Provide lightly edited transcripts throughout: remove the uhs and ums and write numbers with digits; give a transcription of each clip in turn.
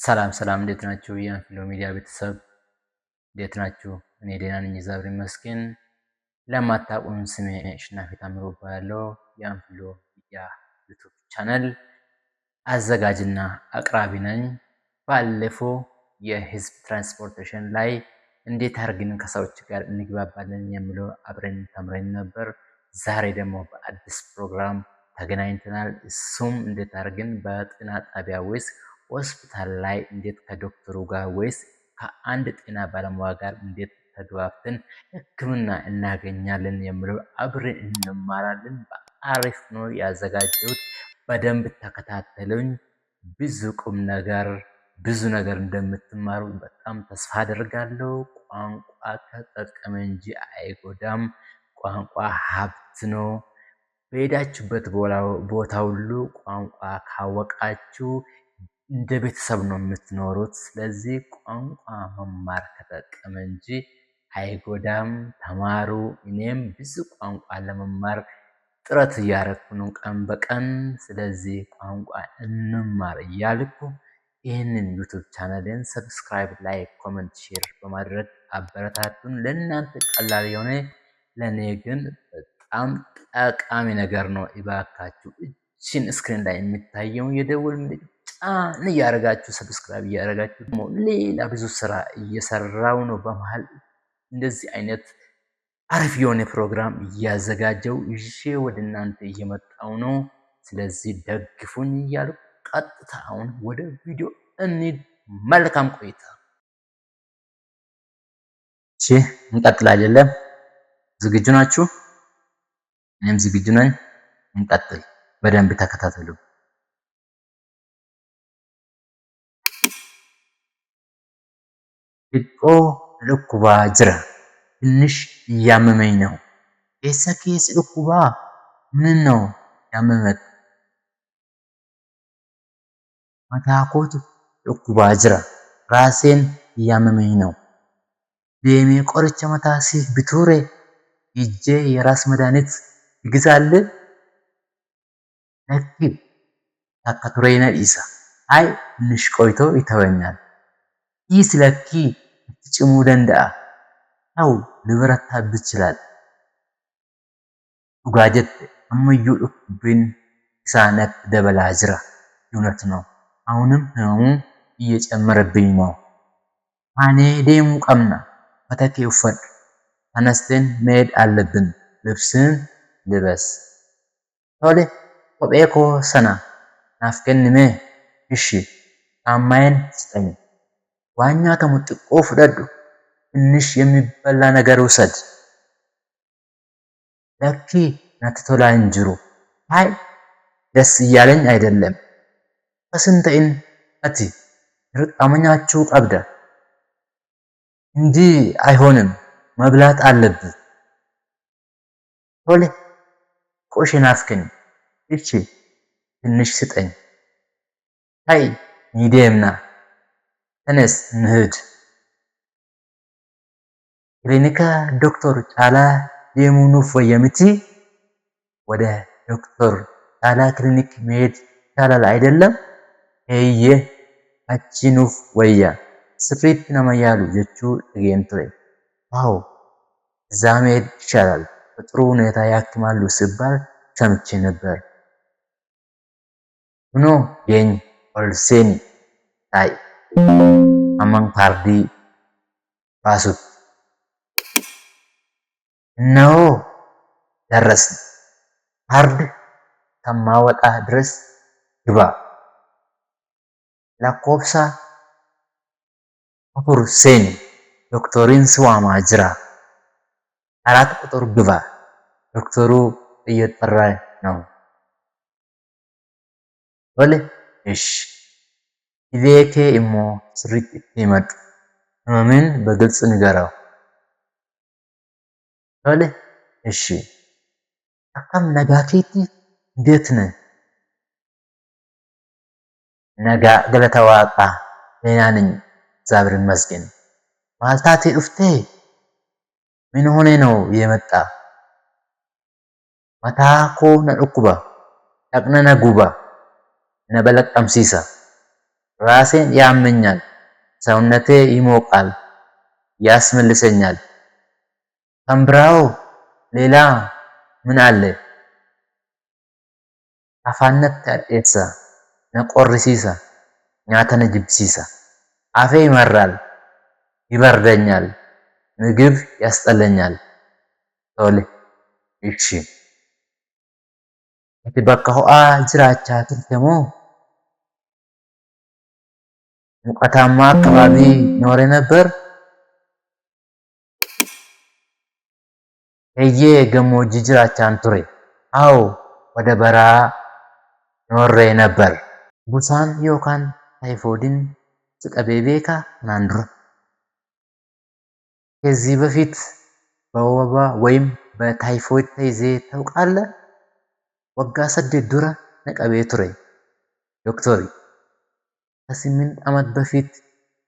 ሰላም ሰላም፣ እንዴት ናችሁ? የአንፍሎ ሚዲያ ቤተሰብ እንዴት ናችሁ? እኔ ደህና ነኝ፣ እግዚአብሔር ይመስገን። ለማታውቁን ስሜ አሸናፊ ታምሩ እባላለሁ። የአንፍሎ ሚዲያ ዩቲዩብ ቻናል አዘጋጅና አቅራቢ ነኝ። ባለፈው የህዝብ ትራንስፖርቴሽን ላይ እንዴት አድርገን ከሰዎች ጋር እንግባባለን የሚለው አብረን ተምረን ነበር። ዛሬ ደግሞ በአዲስ ፕሮግራም ተገናኝተናል። እሱም እንዴት አድርገን በጤና ጣቢያ ውስጥ ሆስፒታል ላይ እንዴት ከዶክተሩ ጋር ወይስ ከአንድ ጤና ባለሙያ ጋር እንዴት ተግባብተን ሕክምና እናገኛለን የሚለው አብረን እንማራለን። በአሪፍ ነው ያዘጋጀሁት። በደንብ ተከታተሉኝ። ብዙ ነገር እንደምትማሩ በጣም ተስፋ አደርጋለሁ። ቋንቋ ተጠቀመ እንጂ አይጎዳም። ቋንቋ ሀብት ነው። በሄዳችሁበት ቦታ ሁሉ ቋንቋ ካወቃችሁ እንደ ቤተሰብ ነው የምትኖሩት። ስለዚህ ቋንቋ መማር ከጠቀመ እንጂ አይጎዳም። ተማሩ። እኔም ብዙ ቋንቋ ለመማር ጥረት እያደረኩ ነው ቀን በቀን። ስለዚህ ቋንቋ እንማር እያልኩ ይህንን ዩቲዩብ ቻናልን ሰብስክራይብ፣ ላይክ፣ ኮመንት፣ ሼር በማድረግ አበረታቱን። ለእናንተ ቀላል የሆነ ለእኔ ግን በጣም ጠቃሚ ነገር ነው። እባካችሁ እችን ስክሪን ላይ የሚታየውን የደወል ምልክት ጫን እያደረጋችሁ ሰብስክራይብ እያደረጋችሁ ደግሞ ሌላ ብዙ ስራ እየሰራው ነው። በመሀል እንደዚህ አይነት አሪፍ የሆነ ፕሮግራም እያዘጋጀው ይዤ ወደ እናንተ እየመጣው ነው። ስለዚህ ደግፉኝ እያሉ ቀጥታ አሁን ወደ ቪዲዮ እንሂድ። መልካም ቆይታ። እሺ እንቀጥላለን። ዝግጁ ናችሁ? እኔም ዝግጁ ነኝ። እንቀጥል። በደንብ ተከታተሉ። xiqqoo dhukkubaa jira. ትንሽ እያመመኝ ነው። eessa keessi dhukkubaa? ምን ነው ያመመት? mataa kootu dhukkubaa jira. ራሴን እያመመኝ ነው። deemee qoricha mataa siif bituu ree? ሂጄ የራስ መድኃኒት ይግዛልህ? lakki takka turee na dhiisa. አይ ትንሽ ቆይቶ ይተወኛል። ይህ ለኪ ልትጭሙ ደንዳአ አው ልበረታብህ ይችላል። dhugaa jette ammayyuu dhukkubbiin isaa natti dabalaa jira. እውነት ነው። አሁንም ህመሙ እየጨመረብኝ ነው። አኔ deemuu qabna. uffata kee uffadhu. ተነስተን መሄድ አለብን። ልብስን ልበስ። tole kophee koo sana naaf kennimee? እሺ ጫማዬን ስጠኝ። waan nyaatamu xiqqoo fudhadhu. ትንሽ የሚበላ ነገር ውሰድ። lakki natti tolaa hin jiru. አይ ደስ እያለኝ አይደለም። ከስንተይን ati dirqama nyaachuu qabda. እንዲህ አይሆንም፣ መብላት አለብህ። tole ቆሼ naaf kenni. እሺ ትንሽ ስጠኝ። አይ ni deemna. ተነስ እንሂድ። ክሊኒካ ዶክተር ጫላ deemuu nuuf wayya miti? ወደ ዶክተር ጫላ ክሊኒክ መሄድ ይቻላል አይደለም? eeyyee achi nuuf wayya. sirriitti nama yaalu jechuu dhageen ture. ዋው እዛ መሄድ ይቻላል፣ በጥሩ ሁኔታ ያክማሉ ሲባል ሰምቼ ነበር። kunoo deeny ol seeni. ta'i amman paardii baasutti. እነሆ ደረስን። ካርድ ከማወጣ ድረስ ግባ። lakkoofsa 4 seeni. ዶክተሪን ስዋማ ጅራ። 4 ቁጥር ግባ። ዶክተሩ እየጠራ ነው። tole እሺ dhibee kee immoo sirriitti itti himadhu. ህመምን በግልጽ ንገረው። tole እሺ akkam nagaa keetti? እንዴት ነህ? nagaa galata waaqaa. ደህና ነኝ እግዚአብሔር ይመስገን። maal taatee dhuftee? ምን ሆነ ነው የመጣ? mataa koo na dhukkuba. dhaqna na guba. na balaqqamsiisa. ራሴን ያመኛል፣ ሰውነቴ ይሞቃል፣ ያስመልሰኛል። ከምብራው ሌላ ምን አለ? አፋነት ተርኤሳ ነቆርሲሳ ኛተነ ጅብሲሳ አፌ ይመራል፣ ይበርደኛል፣ ምግብ ያስጠለኛል። ቶሌ እሺ ati bakka ho'aa jiraachaa turte moo ሙቀታማ አካባቢ ኖሬ ነበር? ሄዬ ገሞጂ ጅራቻን ቱሬ አዎ ወደ በረሃ ኖሬ ነበር። ቡሳን ዮካን ታይፎድን ስቀቤ ቤካ kanaan dura ከዚህ በፊት በወባ ወይም በታይፎይድ ተይዜ ታውቃለህ? waggaa 8 dura naqabee ture ዶክተር ከ8 ዓመት በፊት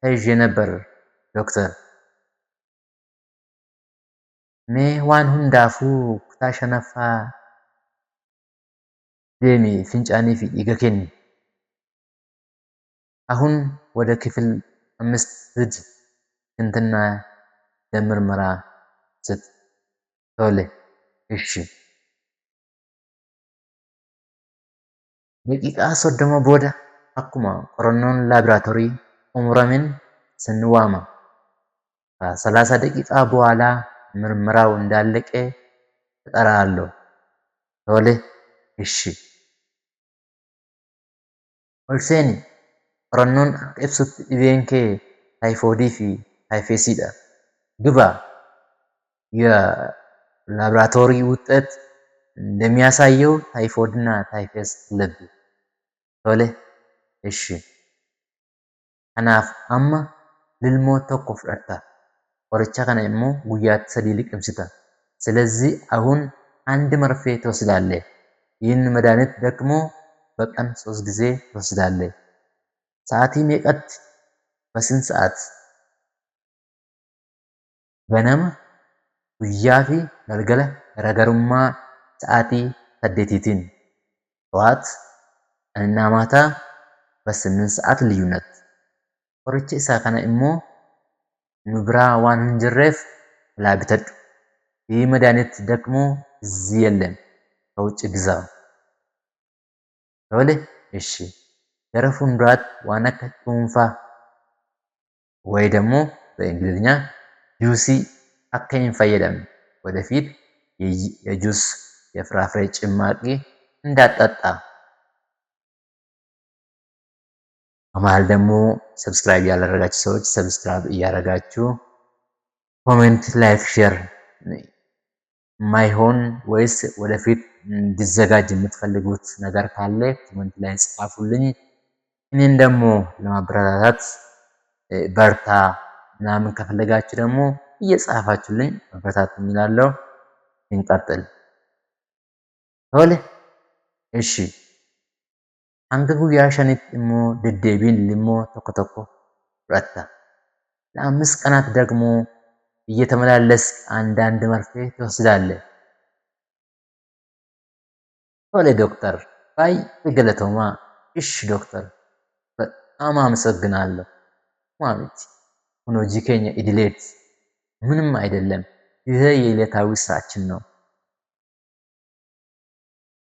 ተይዤ ነበር ዶክተር mee waan hundaafuu kutaa shanaffaa deemi fincaanii fi dhiiga kenni አሁን ወደ ክፍል 5 ሂድ እንትና ለምርመራ ስጥ ቶሌ እሺ ደቂቃ 30 booda akkuma qorannoon laaboraatoorii xumuramin ስንዋማ ከ30 ደቂቃ በኋላ ምርመራው እንዳለቀ እጠራለሁ። ቶሌ እሺ ኦልሴኒ qorannoon akka ibsutti dhibeen kee taayifoodii fi taayifeesiidha. ግባ የላቦራቶሪ ውጤት እንደሚያሳየው ታይፎይድና ታይፈስ አለብህ። ቶሌ እሺ kanaaf amma lilmoo tokko fudhatta qoricha kana immoo guyyaatti 3 liqimsita ስለዚህ አሁን አንድ መርፌ ትወስዳለህ። ይህን መድኃኒት ደግሞ በቀን 3 ጊዜ ትወስዳለህ። ሰዓtii meeqatti በስንት ሰዓት? ganama guyyaa fi galgala garaagarummaa ሰዓtii 8tiin ጠዋት እና ማታ በ8 ሰዓት ልዩነት qoricha isaa kana immoo nu biraa waan hin jirreef laa bitadhu. ይህ መድኃኒት ደግሞ እዚህ የለም ከውጭ ግዛው። ቶሌ እሺ gara fuulduraatti waan akka cuunfaa ወይ ደግሞ በእንግሊዝኛ ጁሲ akka hin fayyadamne ወደፊት የጁስ የፍራፍሬ ጭማቂ እንዳጠጣ። በመሃል ደግሞ ሰብስክራይብ ያላደረጋችሁ ሰዎች ሰብስክራይብ እያደረጋችሁ ኮሜንት፣ ላይክ፣ ሼር ማይሆን ወይስ ወደፊት እንዲዘጋጅ የምትፈልጉት ነገር ካለ ኮሜንት ላይ ጻፉልኝ። እኔን ደግሞ ለማበረታታት በርታ ምናምን ከፈለጋችሁ ደግሞ እየጻፋችሁልኝ መበረታት እላለሁ። እንቀጥል። ቶሌ እሺ hanga guyyaa shanitti immoo deddeebiin limmoo tokko tokko fudhatta. ለአምስት ቀናት ደግሞ እየተመላለስክ አንዳንድ መርፌ ትወስዳለህ። ቶሌ ዶክተር ባይ ገለቶማ እሺ ዶክተር በጣም አመሰግናለሁ። ማሚቲ ሆኖጂ ኬኛ ኢዲሌት ምንም አይደለም፣ ይሄ የዕለታዊ ስራችን ነው።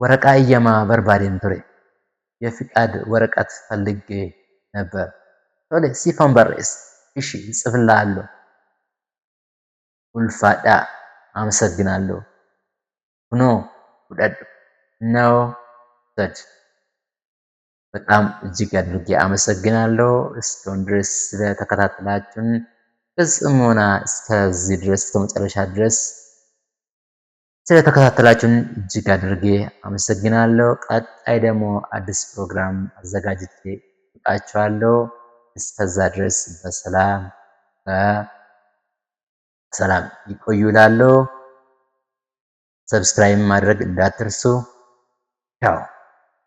ወረቃ እየማ በርባዴን ቱሬ የፍቃድ ወረቀት ፈልጌ ነበር። ቶሌ ሲፈን በሬስ እሺ እጽፍልሃለሁ። ኡልፋዳ አመሰግናለሁ። ሁኖ ውደድ ነው ዘድ በጣም እጅግ አድርጌ አመሰግናለሁ። እስካሁን ድረስ ስለተከታተላችሁን በጽሞና እስከዚህ ድረስ እስከመጨረሻ ድረስ ስለተከታተላችሁን እጅግ አድርጌ አመሰግናለሁ። ቀጣይ ደግሞ አዲስ ፕሮግራም አዘጋጅቼ እጠብቃችኋለሁ። እስከዛ ድረስ በሰላም ይቆዩ እላለሁ። ሰብስክራይብ ማድረግ እንዳትርሱ። ቻው